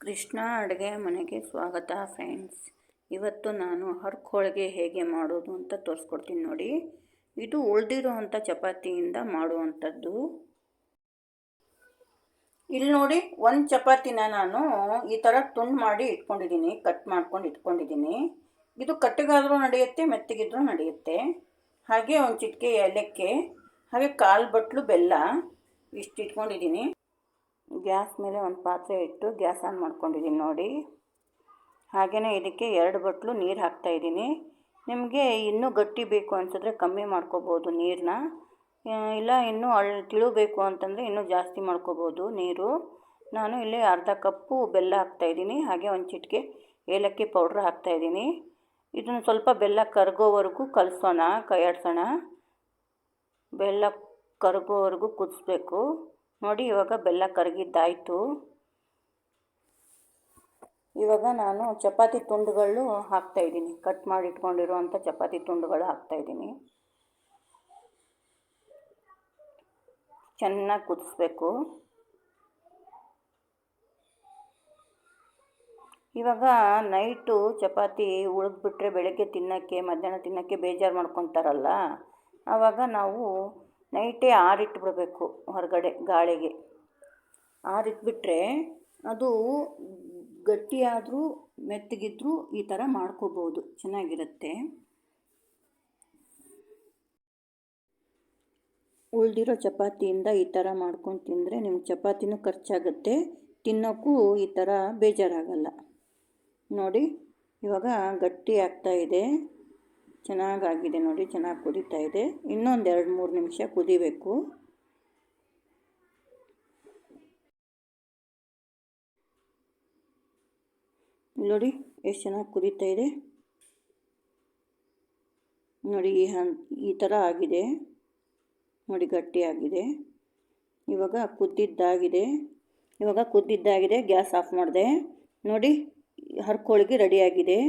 ಕೃಷ್ಣ ಅಡುಗೆ ಮನೆಗೆ ಸ್ವಾಗತ ಫ್ರೆಂಡ್ಸ್. ಇವತ್ತು ನಾನು ಹರ್ಕ್ ಹೋಳಿಗೆ ಹೇಗೆ ಮಾಡೋದು ಅಂತ ತೋರಿಸ್ಕೊಡ್ತೀನಿ ನೋಡಿ. ಇದು ಉಳಿದಿರುವಂಥ ಚಪಾತಿಯಿಂದ ಮಾಡುವಂಥದ್ದು. ಇಲ್ಲಿ ನೋಡಿ, ಒಂದು ಚಪಾತಿನ ನಾನು ಈ ಥರ ತುಂಡು ಮಾಡಿ ಇಟ್ಕೊಂಡಿದ್ದೀನಿ, ಕಟ್ ಮಾಡ್ಕೊಂಡು ಇಟ್ಕೊಂಡಿದ್ದೀನಿ. ಇದು ಕಟ್ಟಿಗಾದರೂ ನಡೆಯುತ್ತೆ, ಮೆತ್ತಗಿದ್ರೂ ನಡೆಯುತ್ತೆ. ಹಾಗೆ ಒಂದು ಚಿಟಿಕೆ ಏಲಕ್ಕಿ, ಹಾಗೆ ಕಾಲು ಬಟ್ಲು ಬೆಲ್ಲ ಇಷ್ಟು ಇಟ್ಕೊಂಡಿದ್ದೀನಿ. ಗ್ಯಾಸ್ ಮೇಲೆ ಒಂದು ಪಾತ್ರೆ ಇಟ್ಟು ಗ್ಯಾಸ್ ಆನ್ ಮಾಡ್ಕೊಂಡಿದ್ದೀನಿ ನೋಡಿ. ಹಾಗೆಯೇ ಇದಕ್ಕೆ 2 ಬಟ್ಲು ನೀರು ಹಾಕ್ತಾಯಿದ್ದೀನಿ. ನಿಮಗೆ ಇನ್ನೂ ಗಟ್ಟಿ ಬೇಕು ಅನಿಸಿದ್ರೆ ಕಮ್ಮಿ ಮಾಡ್ಕೋಬೋದು ನೀರನ್ನ, ಇಲ್ಲ ಇನ್ನೂ ತಿಳು ಬೇಕು ಅಂತಂದರೆ ಇನ್ನೂ ಜಾಸ್ತಿ ಮಾಡ್ಕೋಬೋದು ನೀರು. ನಾನು ಇಲ್ಲಿ ಅರ್ಧ ಕಪ್ಪು ಬೆಲ್ಲ ಹಾಕ್ತಾಯಿದ್ದೀನಿ, ಹಾಗೆ ಒಂದು ಚಿಟಿಕೆ ಏಲಕ್ಕಿ ಪೌಡ್ರ್ ಹಾಕ್ತಾಯಿದ್ದೀನಿ. ಇದನ್ನು ಸ್ವಲ್ಪ ಬೆಲ್ಲ ಕರಗೋವರೆಗೂ ಕಲಸೋಣ, ಕೈಯಾಡಿಸೋಣ. ಬೆಲ್ಲ ಕರಗೋವರೆಗೂ ಕುದಿಸ್ಬೇಕು ನೋಡಿ. ಇವಾಗ ಬೆಲ್ಲ ಕರಗಿದ್ದಾಯಿತು. ಇವಾಗ ನಾನು ಚಪಾತಿ ತುಂಡುಗಳು ಹಾಕ್ತಾಯಿದ್ದೀನಿ, ಕಟ್ ಮಾಡಿ ಇಟ್ಕೊಂಡಿರುವಂಥ ಚಪಾತಿ ತುಂಡುಗಳು ಹಾಕ್ತಾಯಿದ್ದೀನಿ. ಚೆನ್ನಾಗಿ ಕುದಿಸ್ಬೇಕು. ಇವಾಗ ನೈಟು ಚಪಾತಿ ಉಳಿದ್ಬಿಟ್ರೆ ಬೆಳಗ್ಗೆ ತಿನ್ನೋಕ್ಕೆ, ಮಧ್ಯಾಹ್ನ ತಿನ್ನೋಕ್ಕೆ ಬೇಜಾರು ಮಾಡ್ಕೊತಾರಲ್ಲ, ಆವಾಗ ನಾವು ನೈಟೇ ಆರಿಟ್ಬಿಡಬೇಕು ಹೊರಗಡೆ ಗಾಳಿಗೆ. ಆರಿಟ್ಬಿಟ್ರೆ ಅದು ಗಟ್ಟಿಯಾದರೂ ಮೆತ್ತಗಿದ್ರೂ ಈ ಥರ ಮಾಡ್ಕೋಬೋದು, ಚೆನ್ನಾಗಿರುತ್ತೆ. ಉಳಿದಿರೋ ಚಪಾತಿಯಿಂದ ಈ ಥರ ಮಾಡ್ಕೊಂಡು ತಿಂದರೆ ನಿಮ್ಗೆ ಚಪಾತಿನೂ ಖರ್ಚಾಗುತ್ತೆ, ತಿನ್ನೋಕ್ಕೂ ಈ ಥರ ಬೇಜಾರಾಗಲ್ಲ ನೋಡಿ. ಇವಾಗ ಗಟ್ಟಿ ಆಗ್ತಾಯಿದೆ, ಚೆನ್ನಾಗಾಗಿದೆ ನೋಡಿ, ಚೆನ್ನಾಗಿ ಕುದೀತಾ ಇದೆ. ಇನ್ನೊಂದು 2-3 ನಿಮಿಷ ಕುದಿಬೇಕು. ನೋಡಿ ಎಷ್ಟು ಚೆನ್ನಾಗಿ ಕುದೀತಾ ಇದೆ ನೋಡಿ. ಈ ಥರ ಆಗಿದೆ ನೋಡಿ, ಗಟ್ಟಿಯಾಗಿದೆ. ಇವಾಗ ಕುದ್ದಿದ್ದಾಗಿದೆ. ಗ್ಯಾಸ್ ಆಫ್ ಮಾಡಿದೆ ನೋಡಿ. ಹರ್ಕ್ ಹೋಳಿಗೆ ರೆಡಿಯಾಗಿದೆ.